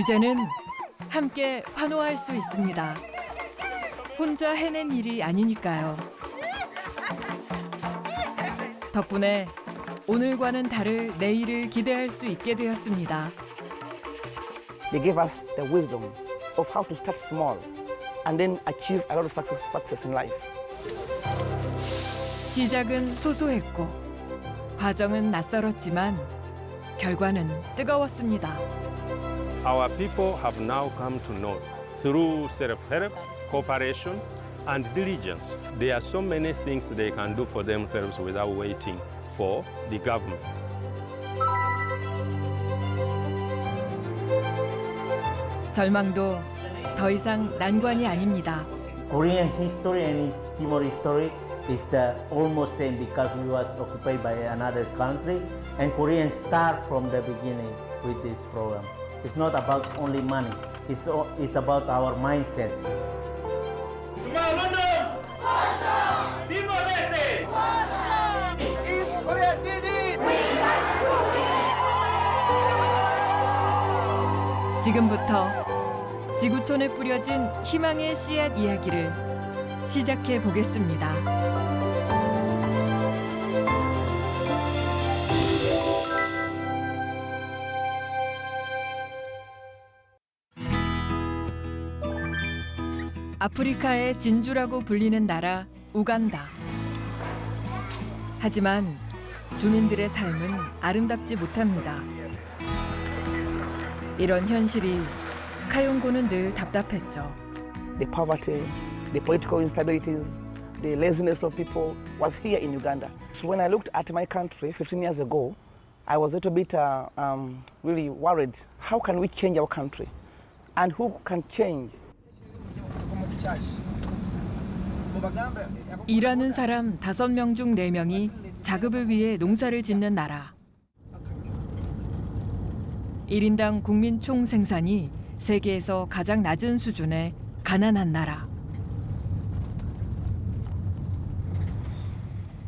이제는 함께 환호할 수 있습니다. 혼자 해낸 일이 아니니까요. 덕분에 오늘과는 다를 내일을 기대할 수 있게 되었습니다. They gave us the wisdom of how to start small and then achieve a lot of success in life. 시작은 소소했고 과정은 낯설었지만 결과는 뜨거웠습니다. Our people have now come to know through self-help, cooperation, and diligence. There are so many things they can do for themselves without waiting for the government. 절망도 더 이상 난관이 아닙니다. Korean history and East Timor history is the almost same because we was occupied by another country and Koreans start from the beginning with this program. It's not about only money. It's about our mindset. Small London! Timor Leste! East Korea did it! 지금부터 지구촌에 뿌려진 희망의 씨앗 이야기를 시작해 보겠습니다. 아프리카의 진주라고 불리는 나라 우간다. 하지만 주민들의 삶은 아름답지 못합니다. 이런 현실이 카용고는 늘 답답했죠. The poverty, the political instabilities, the laziness of people was here in Uganda. So when I looked at my country 15 years ago, I was a little bit really worried. How can we change our country? And who can change? 일하는 사람 5명 중 4명이 자급을 위해 농사를 짓는 나라. 1인당 국민 총 생산이 세계에서 가장 낮은 수준의 가난한 나라.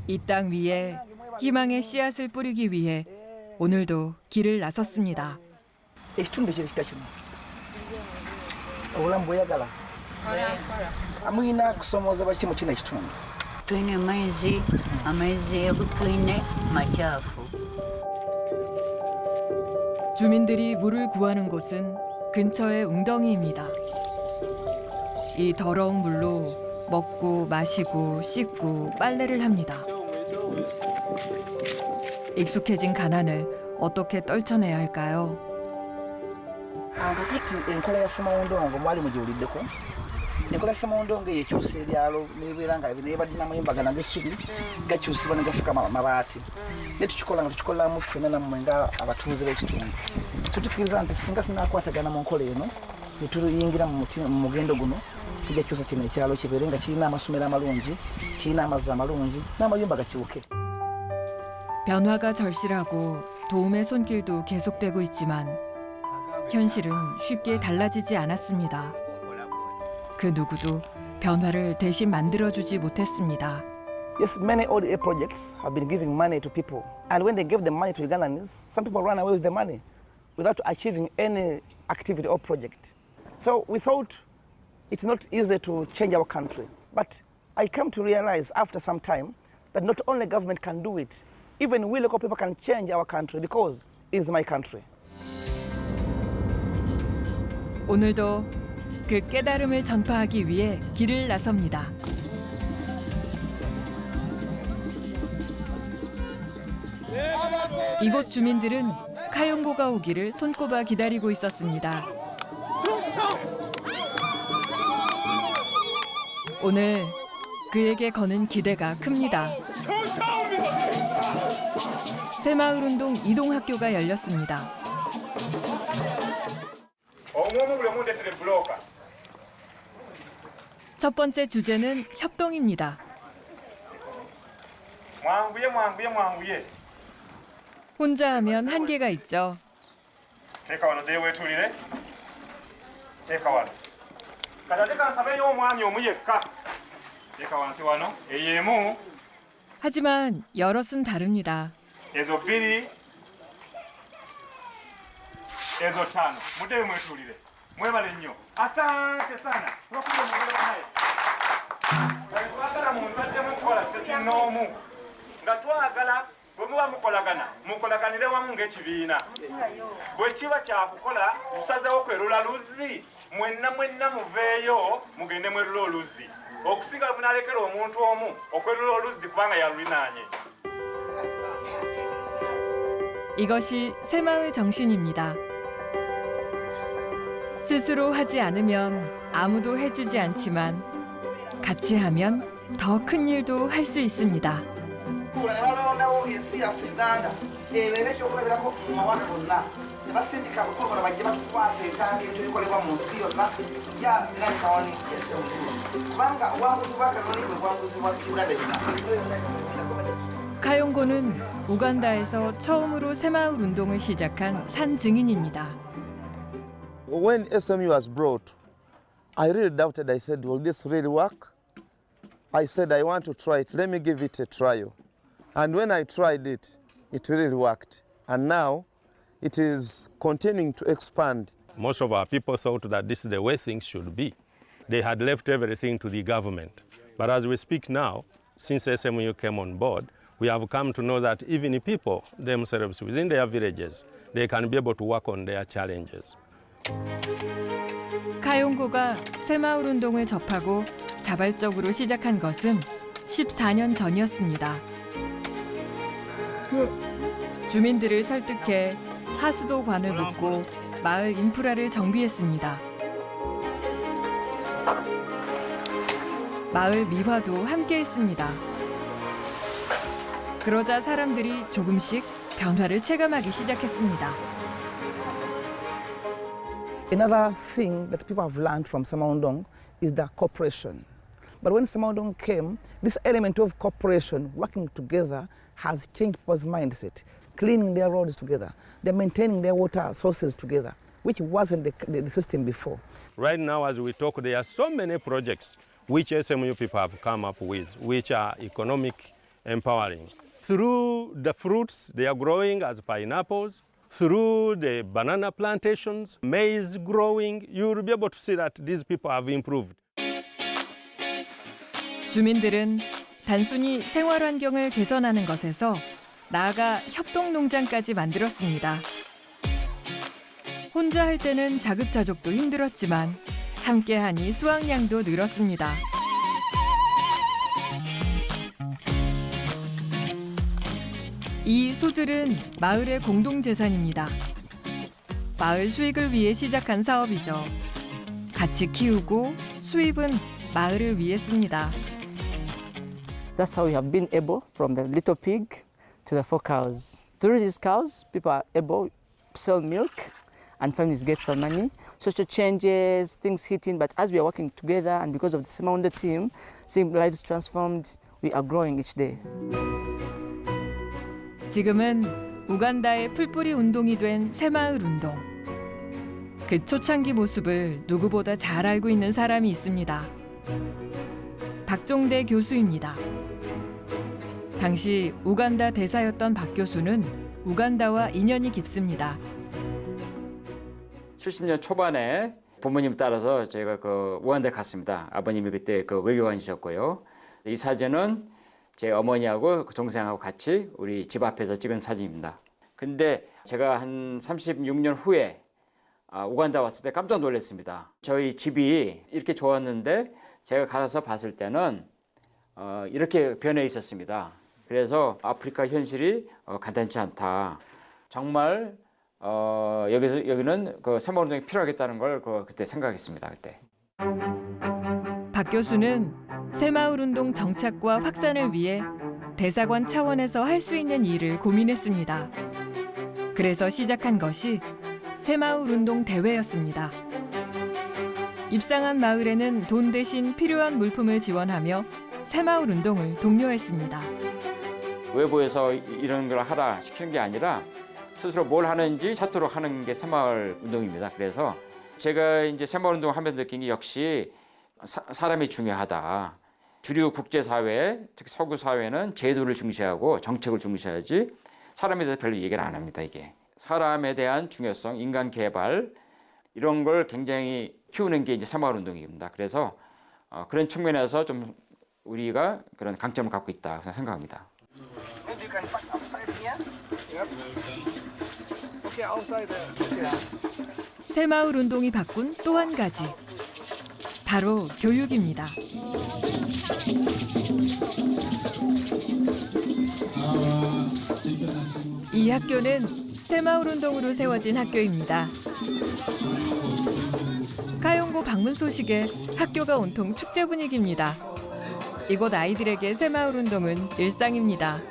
이 땅 위에 희망의 씨앗을 뿌리기 위해 오늘도 길을 나섰습니다. Ekitundu kiri kita kino obulamu bweyagala amuyina kusomooza baki mu kino ekitundu tuyina amaizi agutuyine makyafu. 주민들이 물을 구하는 곳은 근처의 웅덩이입니다. 이 더러운 물로 먹고 마시고 씻고 빨래를 합니다. 익숙해진 가난을 어떻게 떨쳐내야 할까요? tuti enkola ya ssemaundongo mwali mugiwuliddeko enkola ya ssemaundongo eyo ekyusa ebyalo nebibeera nga nebadde amayumba gana g'essubi gakyusibwa ne gafuka mabaati naye tukikola nga tukikoleramu ffena nammwe nga abatuuze b'ekitundu so tukkiriza nti singa tunakwatagana mu nkola eno ne tuyingira mu mugendo guno tujja kyusa kino ekyalo kibeere nga kirina amasomero amalungi kirina amazzi amalungi n'amayumba gakyuke. 변화가 절실하고 도움의 손길도 계속되고 있지만 현실은 쉽게 달라지지 않았습니다. 그 누구도 변화를 대신 만들어주지 못했습니다. Yes, many ODA projects have been giving money to people. And when they give the money to Ugandans, some people run away with the money without achieving any activity or project. So we thought it's not easy to change our country. But I come to realize after some time that not only government can do it, even we local people can change our country because it's my country. 오늘도 그 깨달음을 전파하기 위해 길을 나섭니다. 이곳 주민들은 카용고가 오기를 손꼽아 기다리고 있었습니다. 오늘 그에게 거는 기대가 큽니다. 새마을운동 이동학교가 열렸습니다. 첫 번째 주제는 협동입니다. 혼자 하면 한계가 있죠. 하지만 여럿은 다릅니다. ezo bbiri ezo 5 muddeyo mwetulire mwebale nnyo asante sana lwakuba mugole banaye twagala munbaddemu okukola sekinoomu nga twagala bwe muba mukolaganire wamu ng'ekibiina bwe kiba kyakukola lusazeewo kwerula luzzi mwenna muveeyo mugende mwerula oluzzi okusinga munalekera omuntu omu okwerula oluzzi kubanga yalulinaanye. 이것이 새마을 정신입니다. 스스로 하지 않으면 아무도 해주지 않지만 같이 하면 더 큰 일도 할 수 있습니다. ne balondawo ensi yaffe uganda ebeera ekyokulabirako mu mawanga gonna ne basindika abakulu bano bajje batukwata entambi ebintu ebikolebwa mu nsi yonna era ekawani esewukulu kubanga obuwanguzi bwa kanoni bwe buwanguzi bwa uganda yonna. 카용고는 우간다에서 처음으로 새마을 운동을 시작한 산 증인입니다. When SMU was brought, I really doubted. I said, will this really work? I said, I want to try it. Let me give it a trial. And when I tried it, it really worked. And now it is continuing to expand. Most of our people thought that this is the way things should be. They had left everything to the government. But as we speak now, since SMU came on board, we have come to know that even people themselves within their villages, they can be able to work on their challenges. 카용고가 새마을 운동을 접하고 자발적으로 시작한 것은 14년 전이었습니다. 주민들을 설득해 하수도관을 붓고 마을 인프라를 정비했습니다. 마을 미화도 함께했습니다. 그러자 사람들이 조금씩 변화를 체감하기 시작했습니다. Another thing that people have learned from Samaundong is the cooperation. But when Samaundong came, this element of cooperation, working together, has changed people's mindset. Cleaning their roads together, they're maintaining their water sources together, which wasn't the system before. Right now, as we talk, there are so many projects which SMU people have come up with, which are economic empowering. Through the fruits they are growing as pineapples, through the banana plantations, maize growing, you will be able to see that these people have improved. 주민들은 단순히 생활 환경을 개선하는 것에서 나아가 협동농장까지 만들었습니다. 혼자 할 때는 자급자족도 힘들었지만 함께하니 수확량도 늘었습니다. 이 소들은 마을의 공동재산입니다. 마을 수익을 위해 시작한 사업이죠. 같이 키우고 수입은 마을을 위해 씁니다. That's how we have been able, from the little pig to the 4 cows. Through these cows, people are able to sell milk and families get some money. Social changes, things hitting, but as we are working together and because of the Samaunda team, seeing lives transformed, we are growing each day. 지금은 우간다의 풀뿌리 운동이 된 새마을 운동. 그 초창기 모습을 누구보다 잘 알고 있는 사람이 있습니다. 박종대 교수입니다. 당시 우간다 대사였던 박 교수는 우간다와 인연이 깊습니다. 70년 초반에 부모님 따라서 저희가 우간다에 갔습니다. 아버님이 그때 외교관이셨고요. 이 사진은 제 어머니하고 동생하고 같이 우리 집 앞에서 찍은 사진입니다. 근데 제가 한 36년 후에 우간다 왔을 때 깜짝 놀랐습니다. 저희 집이 이렇게 좋았는데 제가 가서 봤을 때는 이렇게 변해 있었습니다. 그래서 아프리카 현실이 간단치 않다. 정말 여기는 새마을 운동이 필요하겠다는 걸 그때 생각했습니다. 그때. 박 교수는 새마을 운동 정착과 확산을 위해 대사관 차원에서 할 수 있는 일을 고민했습니다. 그래서 시작한 것이 새마을 운동 대회였습니다. 입상한 마을에는 돈 대신 필요한 물품을 지원하며 새마을 운동을 독려했습니다. 외부에서 이런 걸 하라 시키는 게 아니라 스스로 뭘 하는지 찾도록 하는 게 새마을 운동입니다. 그래서 제가 이제 새마을 운동을 하면서 느낀 게 역시 사람이 중요하다. 주류 국제사회, 특히 서구 사회는 제도를 중시하고 정책을 중시하지 사람에 대해서 별로 얘기를 안 합니다. 이게 사람에 대한 중요성, 인간 개발 이런 걸 굉장히 키우는 게 이제 새마을 운동입니다. 그래서 그런 측면에서 좀 우리가 그런 강점을 갖고 있다 생각합니다. 새마을 운동이 바꾼 또 한 가지, 바로 교육입니다. 이 학교는 새마을 운동으로 세워진 학교입니다. 카용고 방문 소식에 학교가 온통 축제 분위기입니다. 이곳 아이들에게 새마을 운동은 일상입니다.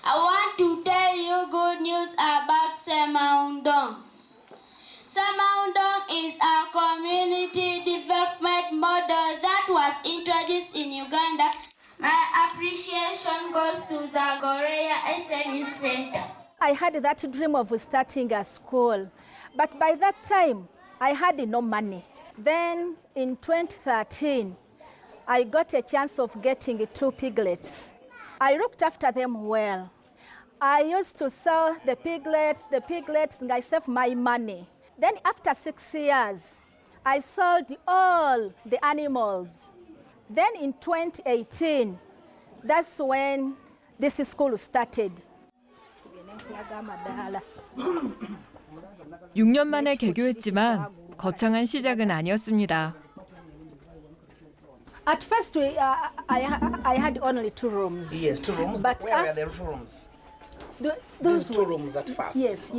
I want to tell you good news about Semaundong. Semaundong is a community development model that was introduced in Uganda. My appreciation goes to the Gorea SMU Center. I had that dream of starting a school, but by that time I had no money. Then in 2013, I got a chance of getting 2 piglets. I looked after them well. I used to sell the piglets, and I saved my money. Then after 6 years, I sold all the animals. Then in 2018, that's when this school started. 6년 만에 개교했지만 거창한 시작은 아니었습니다. At first, I had only 2 rooms. Yes, 2 rooms. But where were the 2 rooms? Those 2 rooms at first. Yes.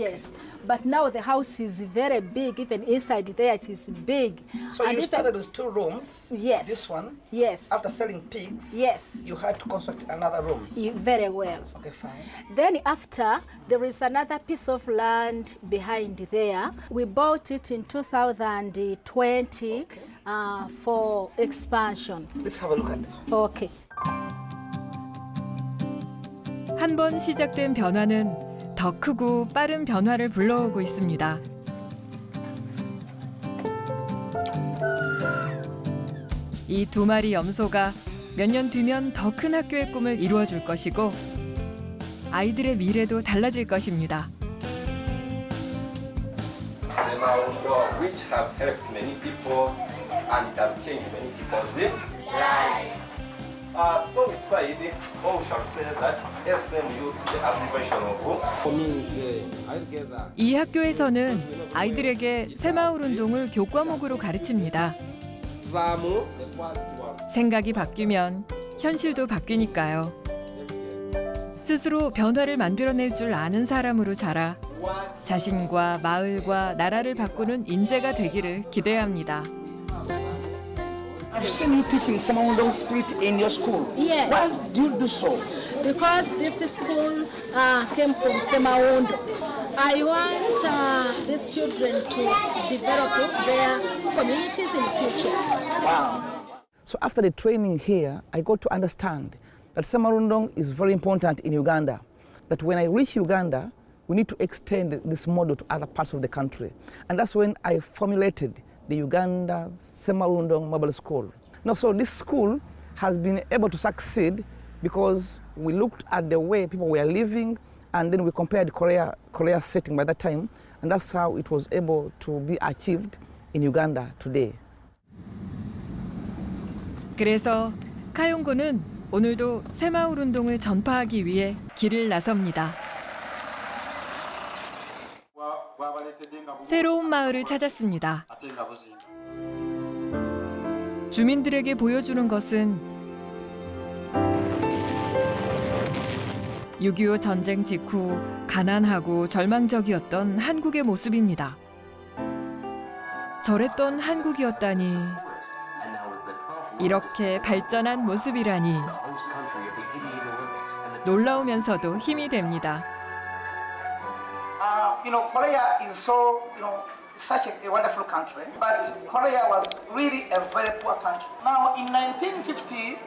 But now the house is very big. Even inside there, it is big. So you started with 2 rooms. Yes. This one. Yes. After selling pigs. Yes. You had to construct another rooms. Very well. Okay, fine. Then after, there is another piece of land behind there. We bought it in 2020 for expansion. Let's have a look at it. Okay. 한 번 시작된 변화는 더 크고 빠른 변화를 불러오고 있습니다. 이 2마리 염소가 몇 년 뒤면 더 큰 학교의 꿈을 이루어줄 것이고 아이들의 미래도 달라질 것입니다. Semaundong, which has helped many people and it has changed many people's lives. So we said, or shall say that SMU is the abbreviation of for me, I get that. 이 학교에서는 아이들에게 새마을 운동을 교과목으로 가르칩니다. 생각이 바뀌면 현실도 바뀌니까요. 스스로 변화를 만들어낼 줄 아는 사람으로 자라 자신과 마을과 나라를 바꾸는 인재가 되기를 기대합니다. I've seen you teaching Semaundong spirit in your school. Yes. Why do you do so? Because this school came from Semaundong. I want these children to develop their communities in the future. Wow. So after the training here, I got to understand that Semaundong is very important in Uganda. That when I reach Uganda, we need to extend this model to other parts of the country. And that's when I formulated the Uganda Semaundong Mobile School. Now, so this school has been able to succeed because we looked at the way people were living and then we compared Korea setting by that time, and that's how it was able to be achieved in Uganda today. 그래서 카용고는 오늘도 새마을 운동을 전파하기 위해 길을 나섭니다. 새로운 마을을 찾았습니다. 주민들에게 보여주는 것은 6.25 전쟁 직후 가난하고 절망적이었던 한국의 모습입니다. 저랬던 한국이었다니, 이렇게 발전한 모습이라니 놀라우면서도 힘이 됩니다. Korea is so, such a wonderful country, but Korea was really a very poor country. Now, in 1950,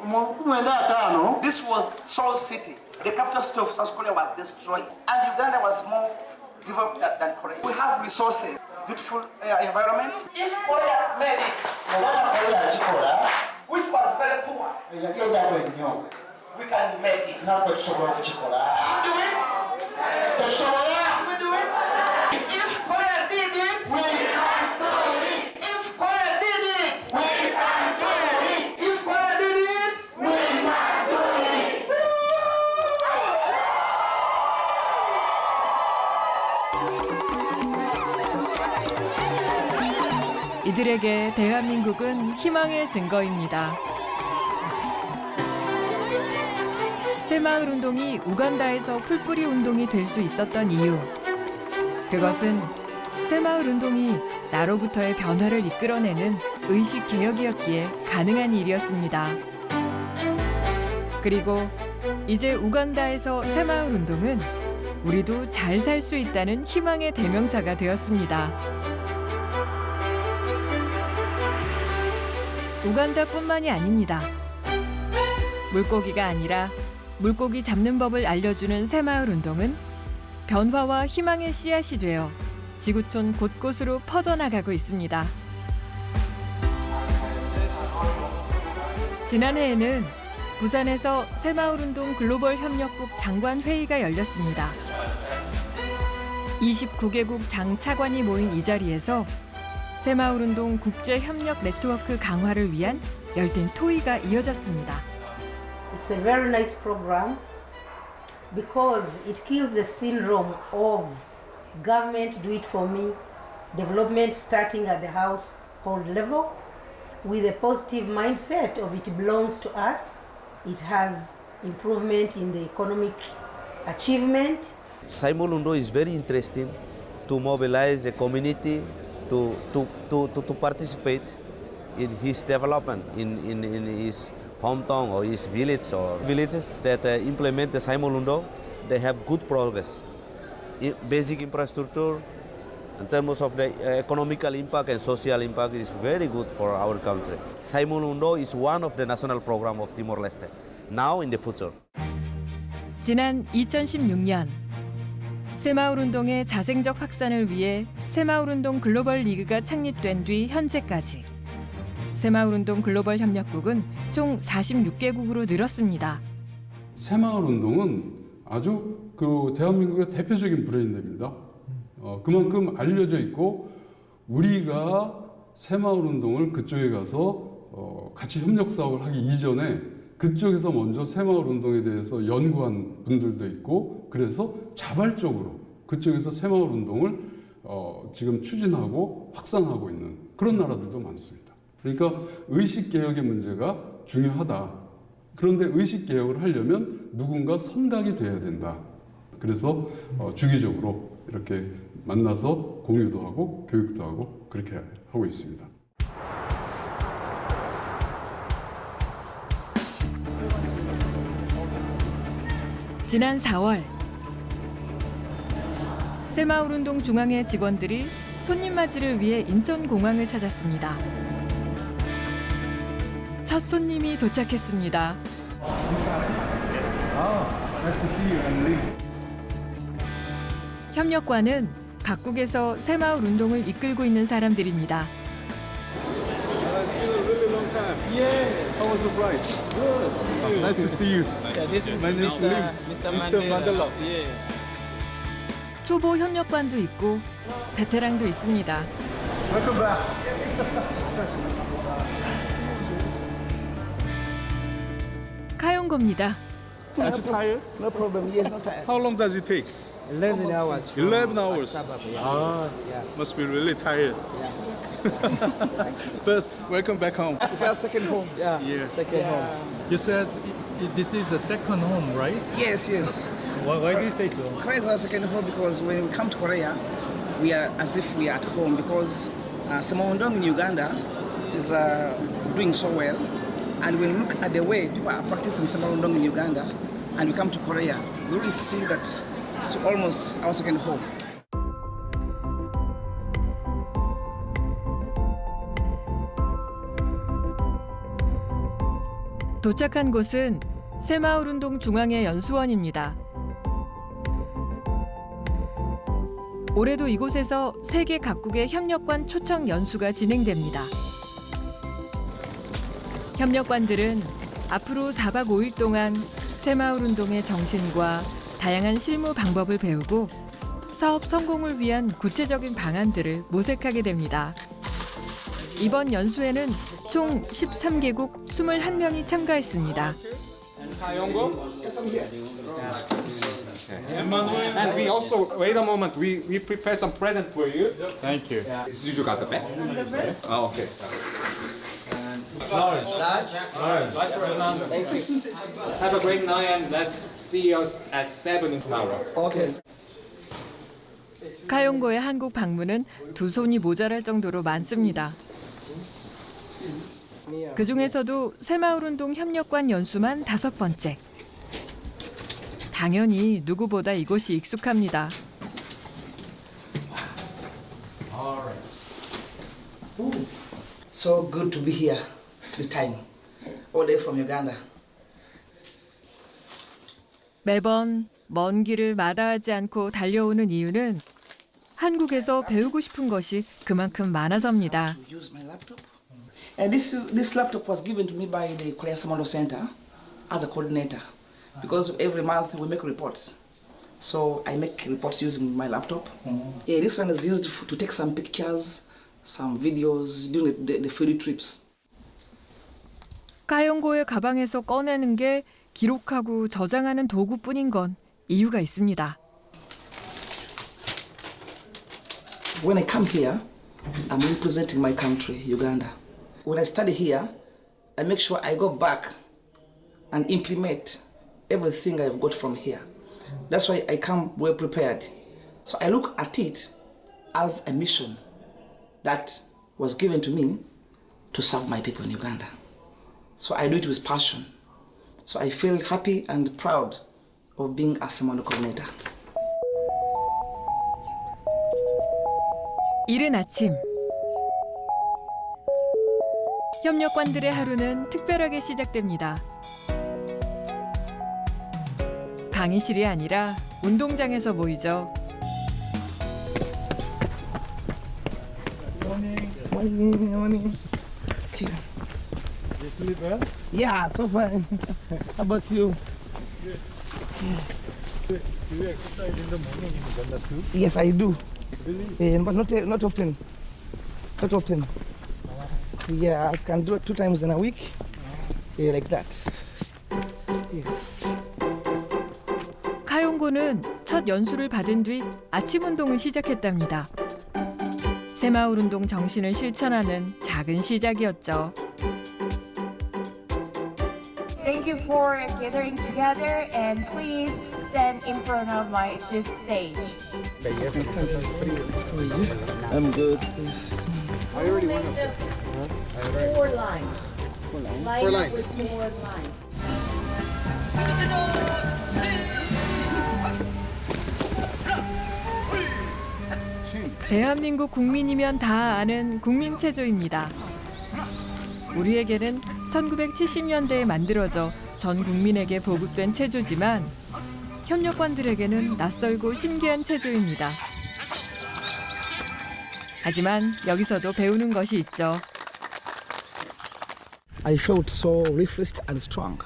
this was Seoul City. The capital city of South Korea was destroyed, and Uganda was more developed than Korea. We have resources, beautiful environment. If Korea made it, which was very poor, we can make it. We do it. We do it. If Korea did it, we can do it. If Korea did it, we can do it. If Korea did it, we must do it. 이들에게 대한민국은 희망의 증거입니다. 새마을 운동이 우간다에서 풀뿌리 운동이 될 수 있었던 이유. 그것은 새마을 운동이 나로부터의 변화를 이끌어내는 의식 개혁이었기에 가능한 일이었습니다. 그리고 이제 우간다에서 새마을 운동은 우리도 잘 살 수 있다는 희망의 대명사가 되었습니다. 우간다뿐만이 아닙니다. 물고기가 아니라 물고기 잡는 법을 알려주는 새마을 운동은 변화와 희망의 씨앗이 되어 지구촌 곳곳으로 퍼져나가고 있습니다. 지난해에는 부산에서 새마을운동 글로벌 협력국 장관 회의가 열렸습니다. 29개국 장 차관이 모인 이 자리에서 새마을운동 국제 협력 네트워크 강화를 위한 열띤 토의가 이어졌습니다. It's a very nice program because it kills the syndrome of government do it for me, development starting at the household level with a positive mindset of it belongs to us. It has improvement in the economic achievement. Simon is very interesting to mobilize the community to participate in his development in his hometown or his village or villages that implement the Simon they have good progress. Basic infrastructure in terms of the economical impact and social impact is very good for our country. Simon is one of the national program of Timor-Leste, now in the future. 지난 2016년 새마을운동의 자생적 확산을 위해 새마을운동 글로벌 리그가 창립된 뒤 현재까지 새마을운동 글로벌 협력국은 총 46개국으로 늘었습니다. 새마을운동은 아주 대한민국의 대표적인 브랜드입니다. 그만큼 알려져 있고 우리가 새마을운동을 그쪽에 가서 같이 협력 사업을 하기 이전에 그쪽에서 먼저 새마을운동에 대해서 연구한 분들도 있고 그래서 자발적으로 그쪽에서 새마을운동을 지금 추진하고 확산하고 있는 그런 나라들도 많습니다. 그러니까 의식개혁의 문제가 중요하다. 그런데 의식개혁을 하려면 누군가 선각이 돼야 된다. 그래서 주기적으로 이렇게 만나서 공유도 하고 교육도 하고 그렇게 하고 있습니다. 지난 4월 새마을운동 중앙회 직원들이 손님 맞이를 위해 인천공항을 찾았습니다. 첫 손님이 도착했습니다. 협력과는 각국에서 새마을운동을 이끌고 있는 사람들입니다. How was the flight? Good. Nice to see you. My name is Lim. Mr. Mandela. 초보 협력관도 있고 베테랑도 있습니다. Welcome back. 카용고입니다. Are you tired? No problem. Yes, no time. How long does it take? 11 hours. 11 hours. Yeah. Must be really tired. But welcome back home. It's our second home. Yeah. Second home. You said this is the second home, right? Yes, yes. Why do you say so? Korea is our second home because when we come to Korea, we are as if we are at home because Semaundong in Uganda is doing so well. And when we look at the way people are practicing Semaundong in Uganda and we come to Korea, we really see that it's almost our second home. 도착한 곳은 새마을운동 중앙회 연수원입니다. 올해도 이곳에서 세계 각국의 협력관 초청 연수가 진행됩니다. 협력관들은 앞으로 4박 5일 동안 새마을운동의 정신과 다양한 실무 방법을 배우고 사업 성공을 위한 구체적인 방안들을 모색하게 됩니다. 이번 연수에는 총 13개국 21명이 참가했습니다. And we also, wait a moment, we prepare some present for you. Thank you. Did you got the bag? Oh, okay. Large. Thank you. Have a great night and let's see us at 7 tomorrow. Okay. 카용고의 한국 방문은 두 손이 모자랄 정도로 많습니다. 그중에서도 새마을운동 협력관 연수만 5번째. 당연히 누구보다 이곳이 익숙합니다. So good to be here this time. All day from Uganda. 매번 먼 길을 마다하지 않고 달려오는 이유는 한국에서 배우고 싶은 것이 그만큼 많아서입니다. And this laptop was given to me by the Korea Samoa Center as a coordinator because every month we make reports. So I make reports using my laptop. Yeah, this one is used to take some pictures, some videos during the field trips. 카용고의 가방에서 꺼내는 게 기록하고 저장하는 도구뿐인 건 이유가 있습니다. When I come here, I'm representing my country, Uganda. When I study here, I make sure I go back and implement everything I've got from here. That's why I come well prepared. So I look at it as a mission that was given to me to serve my people in Uganda. So I do it with passion. So I feel happy and proud of being a Samoa coordinator. 이른 아침. 협력관들의 하루는 특별하게 시작됩니다. 강의실이 아니라 운동장에서 모이죠. Morning. Okay. You sleep well? Yeah, so fine. How about you? Do you exercise in the morning in Uganda too? Yes, I do. Really? But not often. Not often. Yeah, I can do it 2 times in a week. Yeah, like that. Yes. 카용고는 첫 연수를 받은 뒤 아침 운동을 시작했답니다. 새마을운동 정신을 실천하는 작은 시작이었죠. Thank you for gathering together and please stand in front of this stage. I'm good. Yes. I already went up. 4 lines. 4 lines. With 4 lines. 대한민국 국민이면 다 아는 국민체조입니다. 우리에게는 1970년대에 만들어져 전 국민에게 보급된 체조지만 협력관들에게는 낯설고 신기한 체조입니다. 하지만 여기서도 배우는 것이 있죠. I felt so refreshed and strong.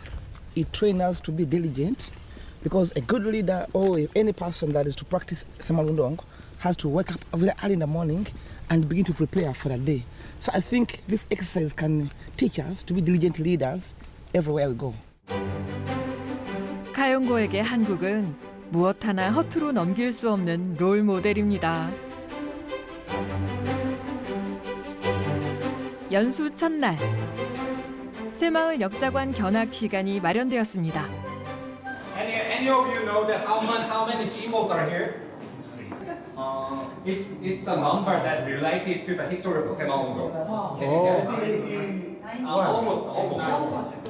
It trains us to be diligent because a good leader or any person that is to practice Samalundong has to wake up very early in the morning and begin to prepare for the day. So I think this exercise can teach us to be diligent leaders everywhere we go. 카용고에게 한국은 무엇 하나 허투루 넘길 수 없는 롤 모델입니다. 연수 첫날, 새마을 역사관 견학 시간이 마련되었습니다. Any of you know that how many symbols are here? It's the number that's related to the history of Semaundong. Almost.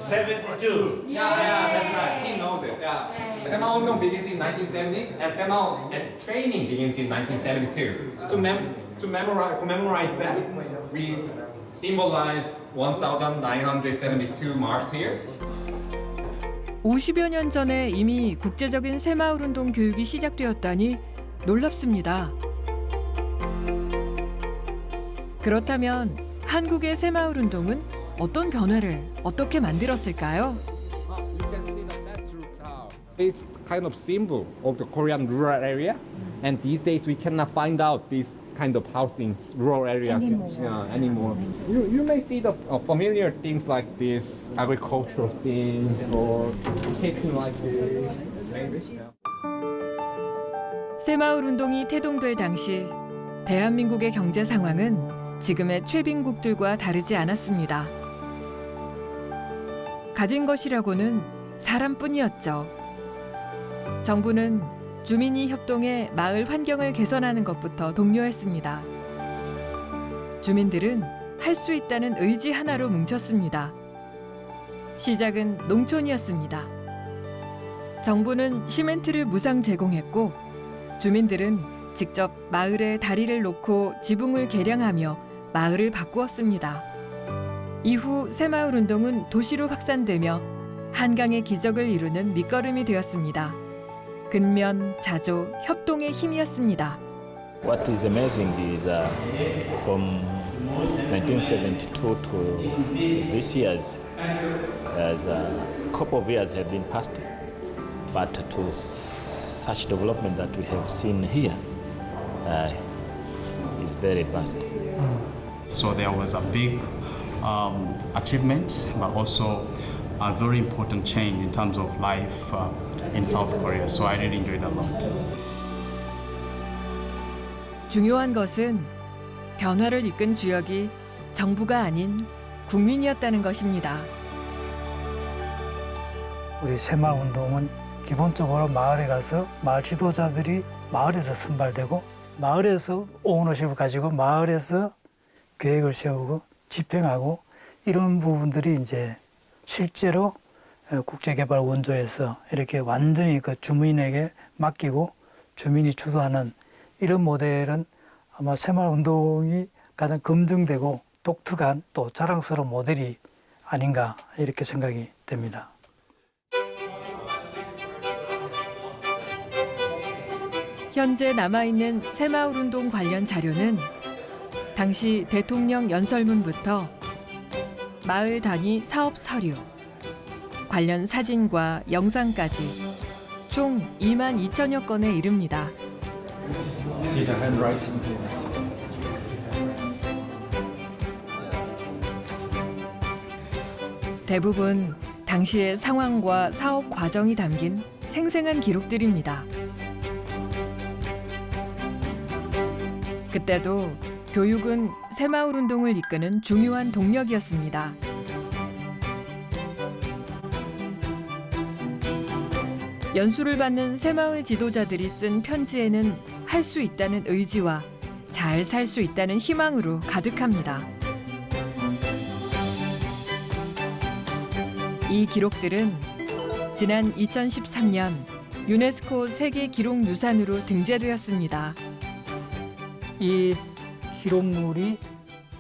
72. Yeah, that's right. He knows it. Yeah. Semaundong begins in 1970, and Semaun training begins in 1972. To commemorate that, we symbolize 1972 marks here. 50여 년 전에 이미 국제적인 새마을운동 교육이 시작되었다니 놀랍습니다. 그렇다면 한국의 새마을운동은 어떤 변화를 어떻게 만들었을까요? It's kind of symbol of the Korean rural area, and these days we cannot find out this kind of house in rural area anymore. You may see the familiar things like this, agricultural things, or kitchen like this. 새마을운동이 태동될 당시 대한민국의 경제 상황은 지금의 최빈국들과 다르지 않았습니다. 가진 것이라고는 사람뿐이었죠. 정부는 주민이 협동해 마을 환경을 개선하는 것부터 독려했습니다. 주민들은 할 수 있다는 의지 하나로 뭉쳤습니다. 시작은 농촌이었습니다. 정부는 시멘트를 무상 제공했고 주민들은 직접 마을에 다리를 놓고 지붕을 개량하며 마을을 바꾸었습니다. 이후 새마을운동은 도시로 확산되며 한강의 기적을 이루는 밑거름이 되었습니다. 근면, 자조, 협동의 힘이었습니다. What is amazing is from 1972 to this years, as a couple of years have been passed, but to such development that we have seen here is very vast. So there was a big achievement, but also a very important change in terms of life in South Korea. So I really enjoyed a lot. 중요한 것은 변화를 이끈 주역이 정부가 아닌 국민이었다는 것입니다. 우리 새마을운동은 기본적으로 마을에 가서 마을 지도자들이 마을에서 선발되고 마을에서 오너십을 가지고 마을에서 계획을 세우고 집행하고 이런 부분들이 이제 실제로 국제개발 원조에서 이렇게 완전히 그 주민에게 맡기고 주민이 주도하는 이런 모델은 아마 새마을운동이 가장 검증되고 독특한 또 자랑스러운 모델이 아닌가 이렇게 생각이 됩니다. 현재 남아있는 새마을운동 관련 자료는 당시 대통령 연설문부터 마을 단위 사업 서류, 관련 사진과 영상까지 총 22,000여 건에 이릅니다. See the handwriting here. 대부분 당시의 상황과 사업 과정이 담긴 생생한 기록들입니다. 그때도 교육은 새마을운동을 이끄는 중요한 동력이었습니다. 연수를 받는 새마을 지도자들이 쓴 편지에는 할 수 있다는 의지와 잘 살 수 있다는 희망으로 가득합니다. 이 기록들은 지난 2013년 유네스코 세계 기록유산으로 등재되었습니다. 이 기록물이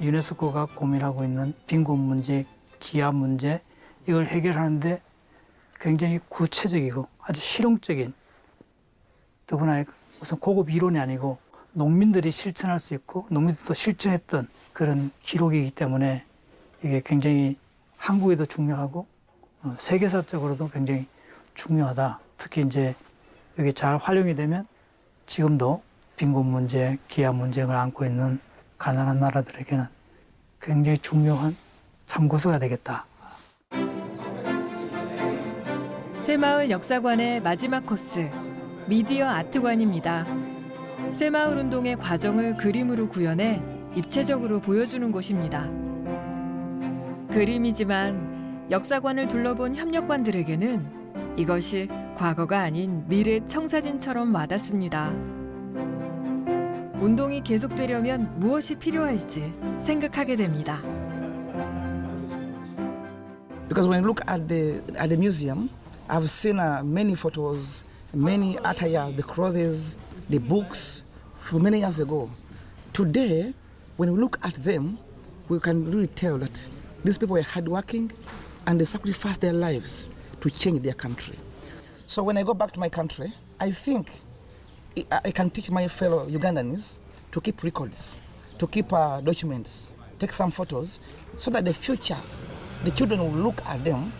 유네스코가 고민하고 있는 빈곤 문제, 기아 문제 이걸 해결하는데 굉장히 구체적이고 아주 실용적인 더구나 무슨 고급 이론이 아니고 농민들이 실천할 수 있고 농민들도 실천했던 그런 기록이기 때문에 이게 굉장히 한국에도 중요하고 세계사적으로도 굉장히 중요하다. 특히 이제 이게 잘 활용이 되면 지금도 빈곤 문제, 기아 문제를 안고 있는 가난한 나라들에게는 굉장히 중요한 참고서가 되겠다. 새마을 역사관의 마지막 코스, 미디어 아트관입니다. 새마을운동의 과정을 그림으로 구현해 입체적으로 보여주는 곳입니다. 그림이지만 역사관을 둘러본 협력관들에게는 이것이 과거가 아닌 미래 청사진처럼 와닿습니다. 운동이 계속되려면 무엇이 필요할지 생각하게 됩니다. Because when you look at the museum, I've seen many photos, many attire, the clothes, the books from many years ago. Today, when we look at them, we can really tell that these people were hardworking and they sacrificed their lives to change their country. So when I go back to my country, I think I can teach my fellow Ugandans to keep records, to keep documents, take some photos, so that the future, the children will look at them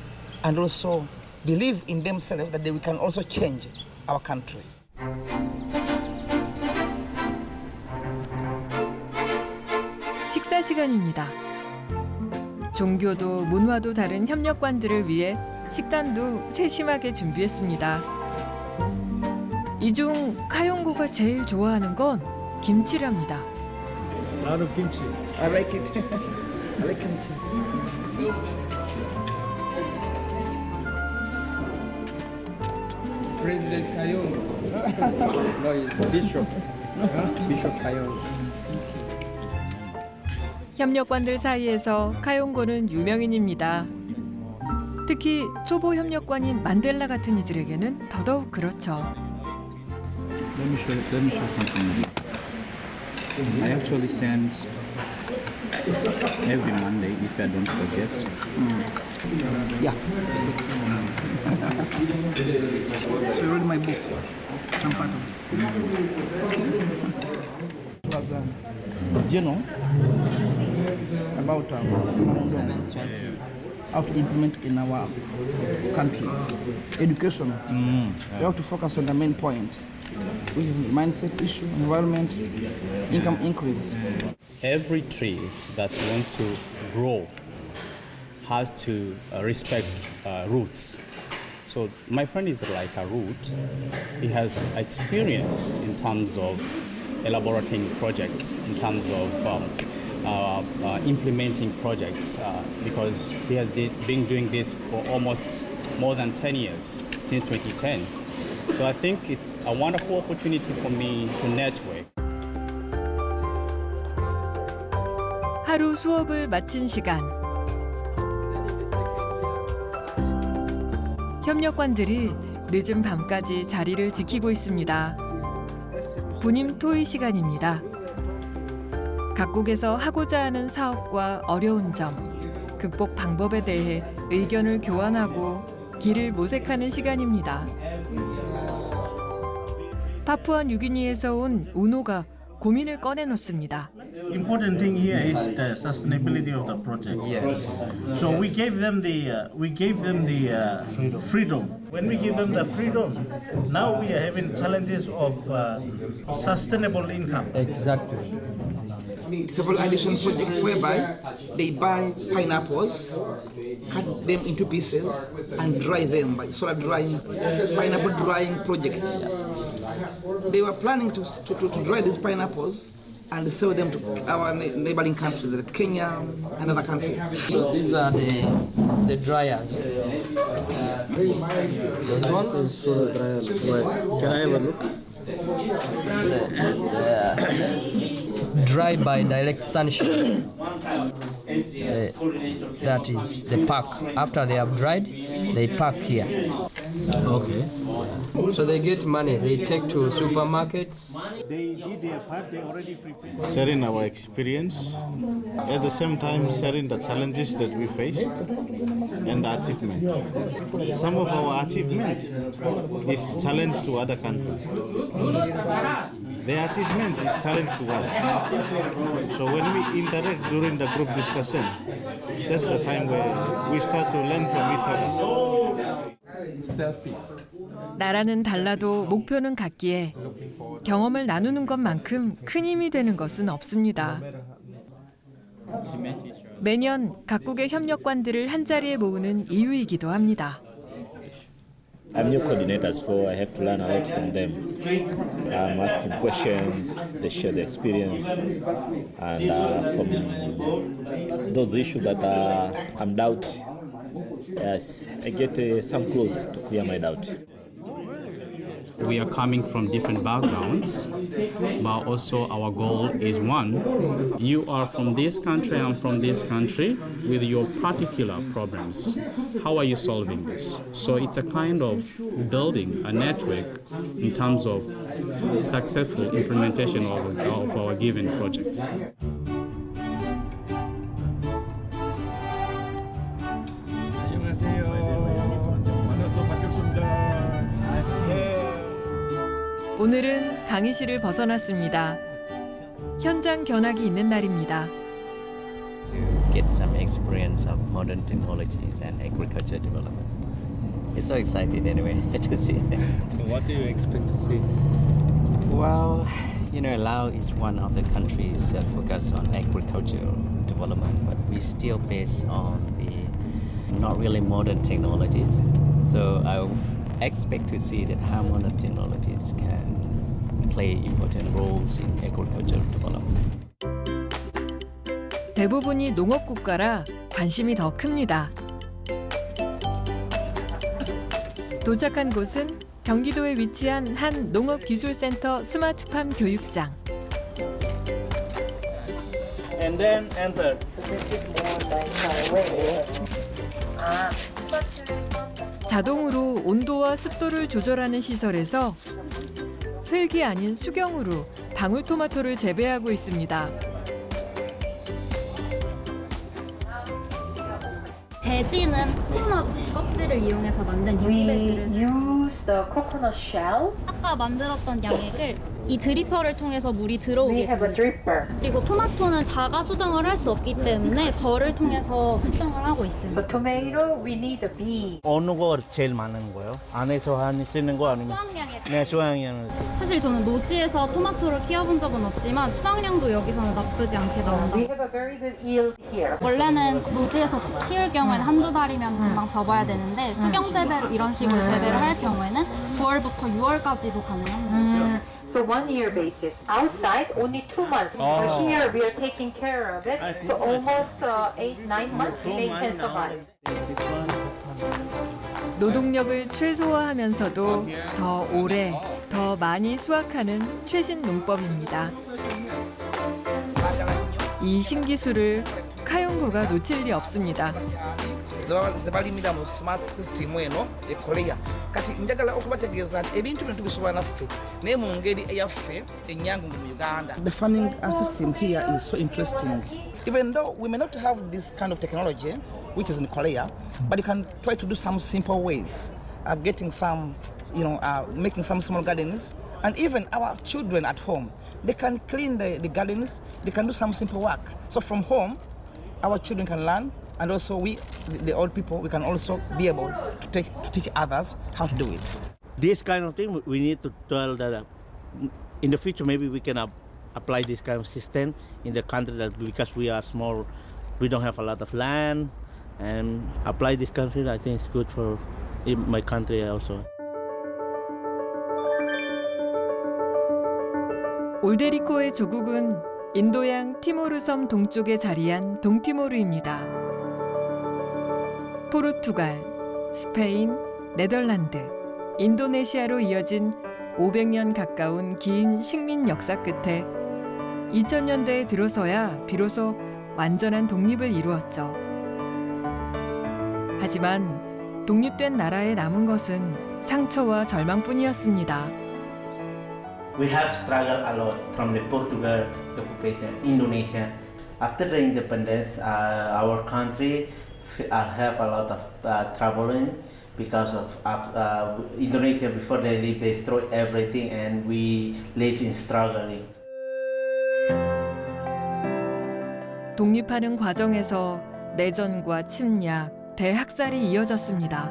and also believe in themselves that we can also change our country. 식사 시간입니다. 종교도 문화도 다른 협력관들을 위해 식단도 세심하게 준비했습니다. 이 중 카용고가 제일 좋아하는 건 김치랍니다. Lot of kimchi. I like it. I like kimchi. President Kayong. No, it's Bishop. Bishop Kayong. 협력관들 사이에서 카용고는 유명인입니다. 특히 초보 협력관인 만델라 같은 이들에게는 더더욱 그렇죠. Let me show something. I actually send every Monday, if I don't forget. Yeah. So you read my book, some part of it. It was a journal about how to implement in our countries. Education. We have to focus on the main point, which is mindset issue, environment, income increase. Every tree that wants to grow has to respect roots. So my friend is like a root. He has experience in terms of elaborating projects, in terms of implementing projects, because he has been doing this for almost more than 10 years, since 2010. So I think it's a wonderful opportunity for me to network. 하루 수업을 마친 시간. 협력관들이 늦은 밤까지 자리를 지키고 있습니다. 분임 토의 시간입니다. 각국에서 하고자 하는 사업과 어려운 점, 극복 방법에 대해 의견을 교환하고 길을 모색하는 시간입니다. 파푸아 뉴기니에서 온 우노가 고민을 꺼내놓습니다. Important thing here is the sustainability of the project. Yes. So we gave them the freedom. When we give them the freedom, now we are having challenges of sustainable income. Exactly. Several addition projects whereby they buy pineapples, cut them into pieces, and dry them by solar drying, pineapple drying project. They were planning to dry these pineapples and sell them to our neighboring countries, like Kenya and other countries. So these are the dryers. Those ones? Can I have a look? Dry by direct sunshine. That is the pack. After they have dried, they pack here. Okay. So they get money. They take to supermarkets. They did their part. They already prepared. Sharing our experience, at the same time sharing the challenges that we face and the achievement. Some of our achievement is challenge to other countries. Their achievement is challenge to us. So when we interact during the group discussion, that's the time where we start to learn from each other. Selfies. 나라는 달라도 목표는 같기에 경험을 나누는 것만큼 큰 힘이 되는 것은 없습니다. 매년 각국의 협력관들을 한자리에 모으는 이유이기도 합니다. I'm new coordinators, so I have to learn a lot from them. I'm asking questions, they share their experience, and from those issues that I'm doubting, yes, I get some clues to clear my doubt. We are coming from different backgrounds, but also our goal is one. You are from this country, I'm from this country, with your particular problems. How are you solving this? So it's a kind of building a network in terms of successful implementation of our given projects. 오늘은 강의실을 벗어났습니다. 현장 견학이 있는 날입니다. To get some experience of modern technologies and agriculture development. It's so exciting anyway to see. So what do you expect to see? Well, you know, Laos is one of the countries that focus on agricultural development, but we still based on the not really modern technologies. So I expect to see that how modern technologies can play important roles in agricultural development. 대부분이 농업 국가라 관심이 더 큽니다. 도착한 곳은 경기도에 위치한 한 농업기술센터 스마트팜 교육장. And then enter. 자동으로 온도와 습도를 조절하는 시설에서 흙이 아닌 수경으로 방울토마토를 재배하고 있습니다. 배지는 코코넛 껍질을 이용해서 만든 유리배지를 use the coconut shell. 아까 만들었던 양액을 이 드리퍼를 통해서 물이 들어오게 됩니다. 그리고 토마토는 자가 수정을 할 수 없기 때문에 벌을 통해서 수정을 하고 있습니다. So tomato, we need a bee. 어느 거 제일 많은 거요? 안에서 쓰는 거 아니면? 수확량에 네, 수확량. 사실 저는 노지에서 토마토를 키워본 적은 없지만 수확량도 여기서는 나쁘지 않게 나온다. We have a very good yield here. 원래는 노지에서 키울 경우에는 한두 달이면 금방 접어야 되는데 수경 재배로 이런 식으로 재배를 할 경우에는 9월부터 6월까지도 가능합니다. So 1 year basis. Outside only 2 months. But here we are taking care of it. So almost 8-9 months they can survive. 노동력을 최소화하면서도 더 오래, 더 많이 수확하는 최신 농법입니다. 이 신기술을 카용고가 놓칠 리 없습니다. zebalimira mu smart system eno ekoleya kati njagala okubategeeza nti ebintu bino tubisobola naffe naye mu ngeri eyaffe ennyangu mu Uganda. The farming system here is so interesting. Even though we may not have this kind of technology, which is in Korea, but you can try to do some simple ways, getting some, making some small gardens, and even our children at home, they can clean the gardens, they can do some simple work. So from home, our children can learn, and also we, the old people, we can also be able to teach others how to do it. This kind of thing, we need to tell that in the future maybe we can apply this kind of system in the country that because we are small, we don't have a lot of land, and apply this country. I think it's good for my country also. 올데리코의 조국은 인도양 티모르 섬 동쪽에 자리한 동티모르입니다. 포르투갈, 스페인, 네덜란드, 인도네시아로 이어진 500년 가까운 긴 식민 역사 끝에 2000년대에 들어서야 비로소 완전한 독립을 이루었죠. 하지만 독립된 나라에 남은 것은 상처와 절망뿐이었습니다. We have struggled a lot from the Portugal occupation, Indonesia. After the independence, our country have a lot of troubling because of Indonesia. Before they leave, they destroy everything, and we live in struggling. 독립하는 과정에서 내전과 침략, 대학살이 이어졌습니다.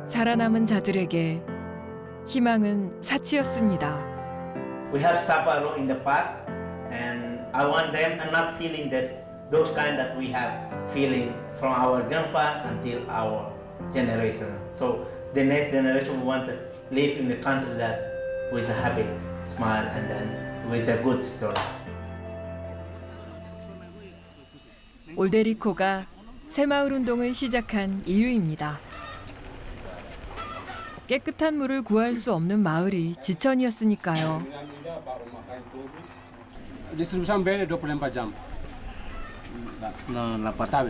살아남은 자들에게 희망은 사치였습니다. We have suffered a lot in the past, and I want them to not feeling those kind that we have feeling from our grandpa until our generation. So the next generation want to live in the country that with a happy smile and then with a good story. 올데리코가 새마을 운동을 시작한 이유입니다. 깨끗한 물을 구할 수 없는 마을이 지천이었으니까요. Distribution bed 24 jam. No, la pasta.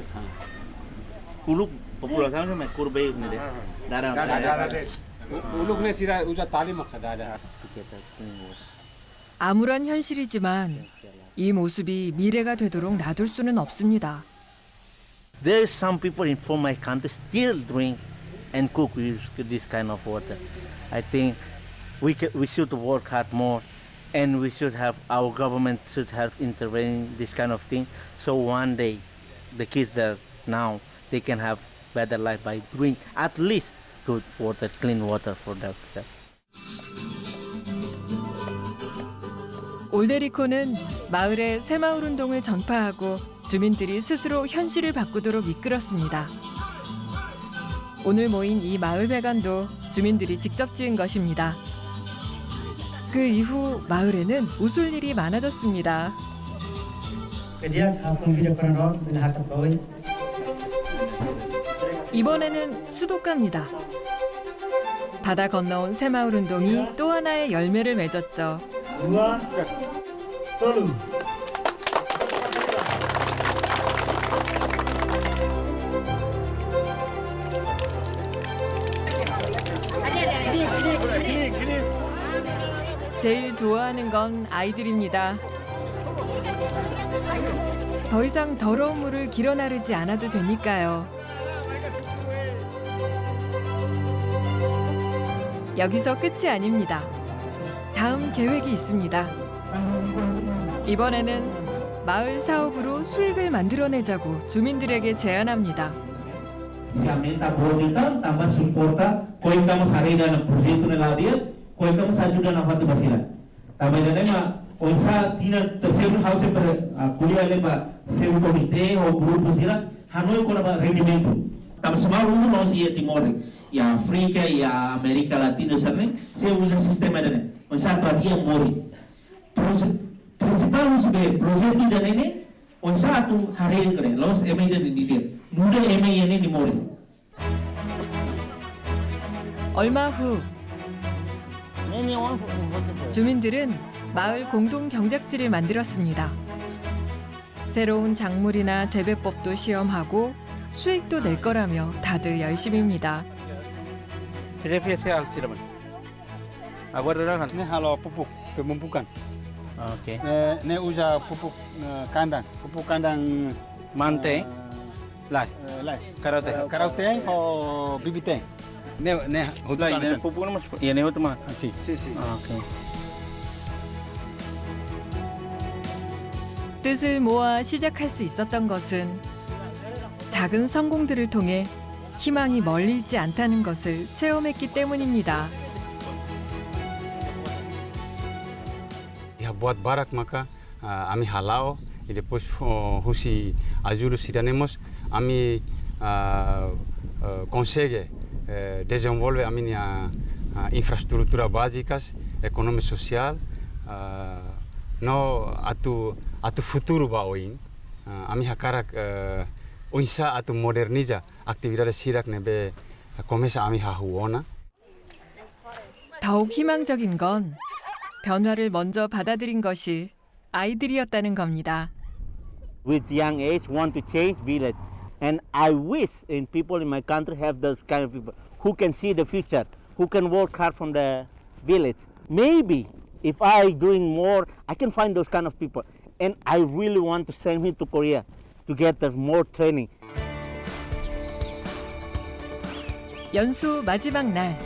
Uluk populasi macam kurbe ini deh. Darah. Uluk ni sira uja tali makada. 암울한 현실이지만 이 모습이 미래가 되도록 놔둘 수는 없습니다. There is some people in from my country still drink and cook with this kind of water. I think we should work hard more, and we should have our government should have intervened this kind of thing. So one day, the kids that now they can have better life by doing at least good water, clean water for themselves. 올데리코는 마을의 새마을 운동을 전파하고 주민들이 스스로 현실을 바꾸도록 이끌었습니다. 오늘 모인 이 마을 배관도 주민들이 직접 지은 것입니다. 그 이후 마을에는 웃을 일이 많아졌습니다. 이번에는 수도가입니다. 바다 건너온 새마을 운동이 또 하나의 열매를 맺었죠. 제일 좋아하는 건 아이들입니다. 더 이상 더러운 물을 길어 나르지 않아도 되니까요. 여기서 끝이 아닙니다. 다음 계획이 있습니다. 이번에는 마을 사업으로 수익을 만들어내자고 주민들에게 제안합니다. Si aumenta bonita, tambah supporta, koi kamu sari dan proyecto na labia, koi kamu saju dan apa tu basila. Tambah dan ema, onsa tina terseru house per kuliah leba seru komite o grupo sila, hanoi ko na ba rendimento. Tambah semua rumah no si Timor, ya Afrika, ya Amerika Latina sarne, se usa sistema dan onsa padia mori. Principal usbe proyecto dan ini, onsa tu hari kare, los emai dan ini dia. 얼마 후 주민들은 마을 공동 경작지를 만들었습니다. 새로운 작물이나 재배법도 시험하고 수익도 낼 거라며 다들 열심입니다. Ini halo pupuk pemupukan. Oke. Ini uja pupuk kandang Mante. Lai. Karauteng o bibiteng. Ne Lai ne pupuk na mas. Ya ne utama. Si. Okay. 뜻을 모아 시작할 수 있었던 것은 작은 성공들을 통해 희망이 멀리 있지 않다는 것을 체험했기 때문입니다. Ya buat barak maka ami halau e depois husi ajuda siranemos ami consegue desenvolver a minha infraestrutura básicas, economia social, no atu futuro ba oin ami hakarak oinsa atu moderniza atividades sirak nebe começa ami hahuona. 더욱 희망적인 건 변화를 먼저 받아들인 것이 아이들이었다는 겁니다. With young age, want to change village, and I wish in people in my country have those kind of people who can see the future, who can work hard from the village. Maybe if I doing more, I can find those kind of people, and I really want to send him to Korea to get the more training. 연수 마지막 날.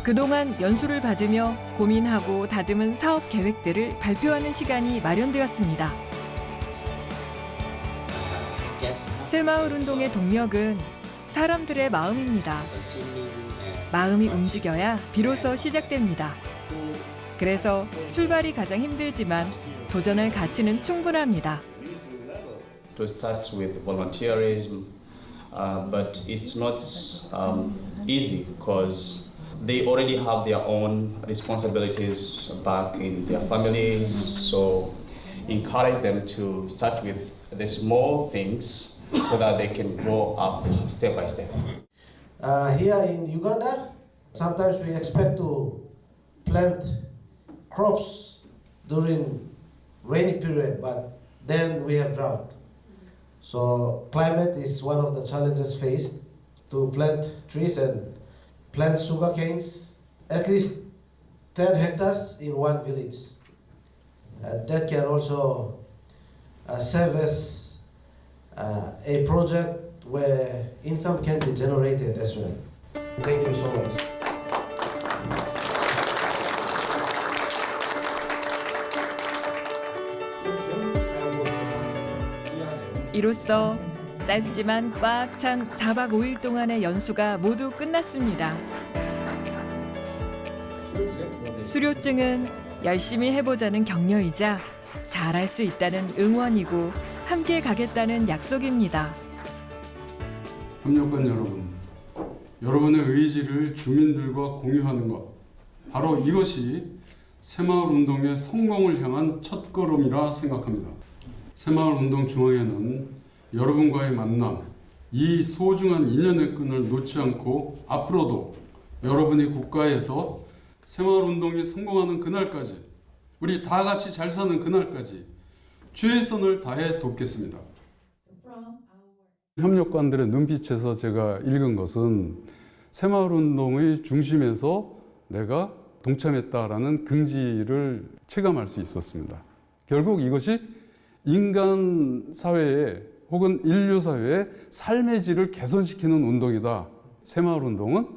그동안 연수를 받으며 고민하고 다듬은 사업 계획들을 발표하는 시간이 마련되었습니다. 새마을 운동의 동력은 사람들의 마음입니다. 마음이 움직여야 비로소 시작됩니다. 그래서 출발이 가장 힘들지만 도전할 가치는 충분합니다. To start with volunteerism, but it's not easy because they already have their own responsibilities back in their families. So encourage them to start with the small things so that they can grow up step by step. Here in Uganda, sometimes we expect to plant crops during rainy period, but then we have drought. So climate is one of the challenges faced to plant trees and plant sugar canes, at least 10 hectares in one village. That can also serve as a project where income can be generated as well. Thank you so much. 이로써 짧지만 꽉 찬 4박 5일 동안의 연수가 모두 끝났습니다. 수료증은 열심히 해보자는 격려이자 잘할 수 있다는 응원이고 함께 가겠다는 약속입니다. 협력관 여러분, 여러분의 의지를 주민들과 공유하는 것, 바로 이것이 새마을운동의 성공을 향한 첫걸음이라 생각합니다. 새마을운동 중앙회는 여러분과의 만남, 이 소중한 인연의 끈을 놓지 않고 앞으로도 여러분이 국가에서 새마을운동이 성공하는 그날까지, 우리 다 같이 잘 사는 그날까지 최선을 다해 돕겠습니다. 협력관들의 눈빛에서 제가 읽은 것은 새마을운동의 중심에서 내가 동참했다라는 긍지를 체감할 수 있었습니다. 결국 이것이 인간 사회에 혹은 인류 사회의 삶의 질을 개선시키는 운동이다. 새마을운동은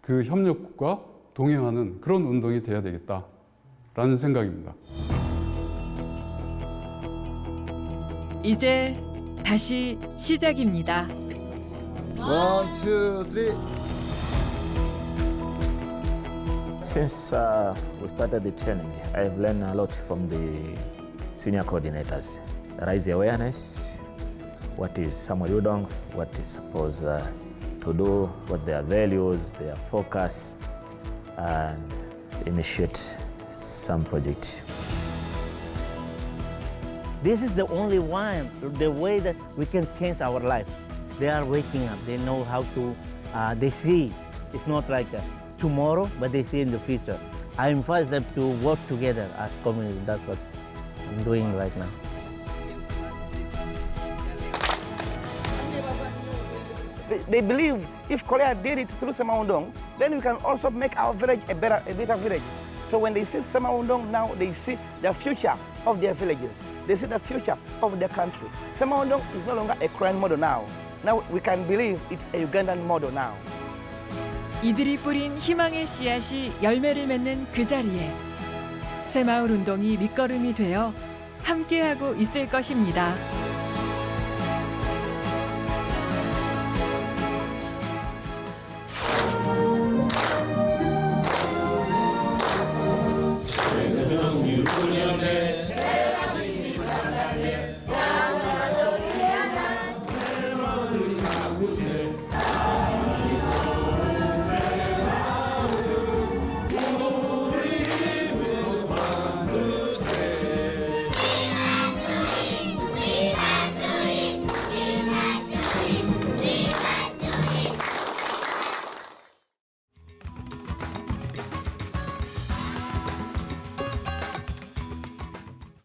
그 협력과 동행하는 그런 운동이 돼야 되겠다라는 생각입니다. 이제 다시 시작입니다. 1, 2, 3. Since we started the training, I've learned a lot from the senior coordinators. Raise awareness, what is Samuel Udong, what is supposed to do, what their values, their focus, and initiate some project. This is the only one, the way that we can change our life. They are waking up, they know how to, they see. It's not like tomorrow, but they see in the future. I invite them to work together as community. That's what I'm doing right now. They believe if Korea did it through Semaundong, then we can also make our village a better village. So when they see Semaundong now, they see the future of their villages. They see the future of their country. Semaundong is no longer a Korean model now. Now we can believe it's a Ugandan model now. 이들이 뿌린 희망의 씨앗이 열매를 맺는 그 자리에 새마을운동이 밑거름이 되어 함께하고 있을 것입니다.